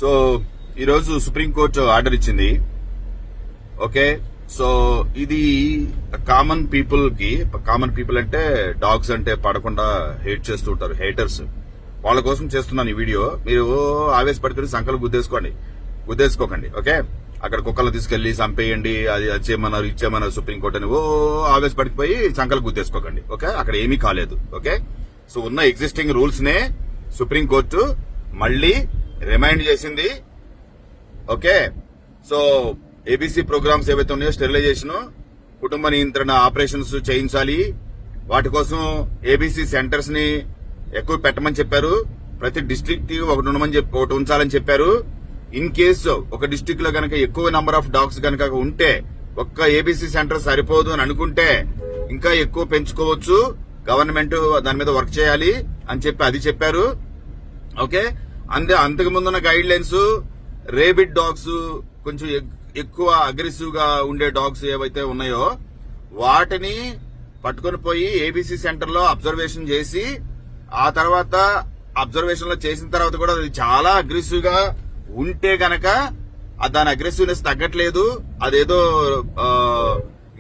So ఈరోజు supreme court order ఇచ్చింది. Okay, so ఇది కామన్ పీపుల్ అంటే డాగ్స్ అంటే పడకుండా హేట్ చేస్తూ ఉంటారు, హేటర్స్. వాళ్ళ కోసం చేస్తున్నాను ఈ వీడియో. మీరు ఆవేశపడుకుని సంకలు గుద్దేసుకోకండి. ఓకే, అక్కడ కుక్కలు తీసుకెళ్లి చంపేయండి, అది చేయమన్నారు ఇచ్చేమన్నారు సుప్రీంకోర్టు అని ఆవేశపడిపోయి సంకలు గుద్దేసుకోకండి. ఓకే, అక్కడ ఏమీ కాలేదు. ఓకే, సో ఉన్న ఎగ్జిస్టింగ్ రూల్స్ నే సుప్రీంకోర్టు మళ్లీ రిమైండ్ చేసింది. ఓకే, సో ఏబీసీ ప్రోగ్రామ్స్ ఏవైతే ఉన్నాయో స్టెరిలైజేషన్, కుటుంబ నియంత్రణ ఆపరేషన్స్ చేయించాలి. వాటి కోసం ఏబీసీ సెంటర్స్ ని ఎక్కువ పెట్టమని చెప్పారు. ప్రతి డిస్ట్రిక్ట్ ఒకటి ఉంచాలని చెప్పారు. ఇన్ కేసు ఒక డిస్ట్రిక్ట్ లో గనక ఎక్కువ నంబర్ ఆఫ్ డాగ్స్ గనక ఉంటే ఒక్క ఏబీసీ సెంటర్ సరిపోదు అని అనుకుంటే ఇంకా ఎక్కువ పెంచుకోవచ్చు. గవర్నమెంట్ దాని మీద వర్క్ చేయాలి అని చెప్పి అది చెప్పారు. ఓకే, అంతకు ముందున్న గైడ్ లైన్స్ రేబిడ్ డాగ్స్, కొంచెం ఎక్కువ అగ్రెసివ్ గా ఉండే డాగ్స్ ఏవైతే ఉన్నాయో వాటిని పట్టుకొని పోయి ఏబీసీ సెంటర్ లో అబ్జర్వేషన్ చేసి, ఆ తర్వాత అబ్జర్వేషన్ లో చేసిన తర్వాత కూడా అది చాలా అగ్రెసివ్ గా ఉంటే గనక దాని అగ్రెసివ్నెస్ తగ్గట్లేదు, అదేదో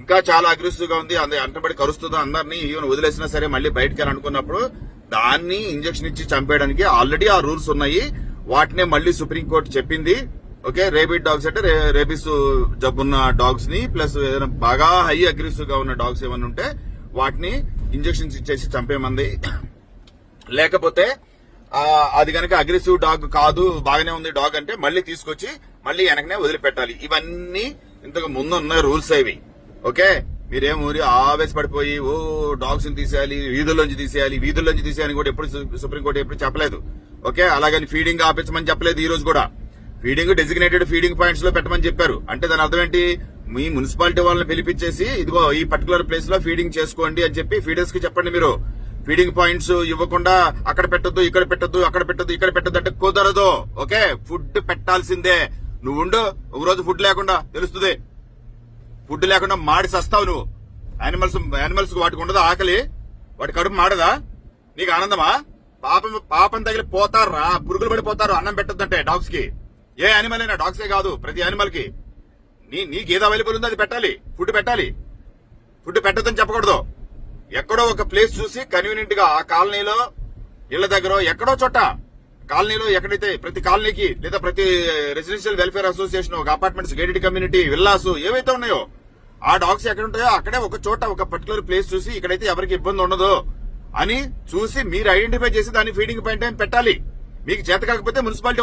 ఇంకా చాలా అగ్రెసివ్ గా ఉంది, అంటబడి కరుస్తుందో అందరినీ ఈవెన్ వదిలేసినా సరే మళ్ళీ బయటకి అనుకున్నప్పుడు దాన్ని ఇంజక్షన్ ఇచ్చి చంపేయడానికి ఆల్రెడీ ఆ రూల్స్ ఉన్నాయి. వాటినే మళ్ళీ సుప్రీంకోర్టు చెప్పింది. ఓకే, రేబిడ్ డాగ్స్ అంటే రేబిస్ జబ్బున్న డాగ్స్ ని, ప్లస్ ఏదైనా బాగా హై అగ్రెసివ్ గా ఉన్న డాగ్స్ ఏమైనా ఉంటే వాటిని ఇంజక్షన్స్ ఇచ్చేసి చంపేమంది. లేకపోతే అది కనుక అగ్రెసివ్ డాగ్ కాదు, బాగానే ఉంది డాగ్ అంటే మళ్ళీ తీసుకొచ్చి మళ్ళీ వెనకనే వదిలిపెట్టాలి. ఇవన్నీ ఇంతకు ముందు ఉన్న రూల్స్ అవి. ఓకే, మీరేం ఊరి ఆవేశపడిపోయి డాగ్స్ ని తీసేయాలి, వీధుల్లోంచి తీసేయాలి కూడా ఎప్పుడు సుప్రీంకోర్టు ఎప్పుడు చెప్పలేదు. ఓకే, అలాగని ఫీడింగ్ ఆపించమని చెప్పలేదు. ఈ రోజు కూడా ఫీడింగ్ డెసిగ్నేటెడ్ ఫీడింగ్ పాయింట్స్ లో పెట్టమని చెప్పారు. అంటే దాని అర్థం ఏంటి? మీ మున్సిపాలిటీ వాళ్ళని పిలిపించేసి ఇదిగో ఈ పర్టికులర్ ప్లేస్ లో ఫీడింగ్ చేసుకోండి అని చెప్పి ఫీడర్స్ కి చెప్పండి. మీరు ఫీడింగ్ పాయింట్స్ ఇవ్వకుండా అక్కడ పెట్టొద్దు, ఇక్కడ పెట్టొద్దు, ఇక్కడ పెట్టొద్దు అంటే కుదరదు. ఓకే, ఫుడ్ పెట్టాల్సిందే. నువ్వు ఉండు, ఒక రోజు ఫుడ్ లేకుండా తెలుస్తుంది. ఫుడ్ లేకుండా మాడి సస్తావు నువ్వు. యానిమల్స్ వాటికి ఉండదు ఆకలి, వాటి కడుపు మాడదా? నీకు ఆనందమా? పాపం తగిలి పోతారా, పురుగులు పడిపోతారు అన్నం పెట్టొద్దంటే డాగ్స్ కి. ఏ యానిమల్ అయినా, డాగ్సే కాదు, ప్రతి యానిమల్ కి నీకు ఏది అవైలబుల్ ఉందో అది పెట్టాలి. ఫుడ్ పెట్టొద్దని చెప్పకూడదు. ఎక్కడో ఒక ప్లేస్ చూసి కన్వీనియంట్ గా ఆ కాలనీలో ఇళ్ల దగ్గర ఎక్కడో చోట కాలనీలో ఎక్కడైతే ప్రతి కాలనీకి లేదా ప్రతి రెసిడెన్షియల్ వెల్ఫేర్ అసోసియేషన్, ఒక అపార్ట్మెంట్స్, గేటెడ్ కమ్యూనిటీ, విల్లాస్ ఏవైతే ఉన్నాయో ఆ డాగ్స్ ఎక్కడ ఉంటాయో అక్కడే ఒక చోట ఒక పర్టికులర్ ప్లేస్ చూసి ఇక్కడైతే ఎవరికి ఇబ్బంది ఉండదు అని చూసి మీరు ఐడెంటిఫై చేసి దాన్ని ఫీడింగ్ పాయింట్ పెట్టాలి. మీకు చేత కాకపోతే మున్సిపాలిటీ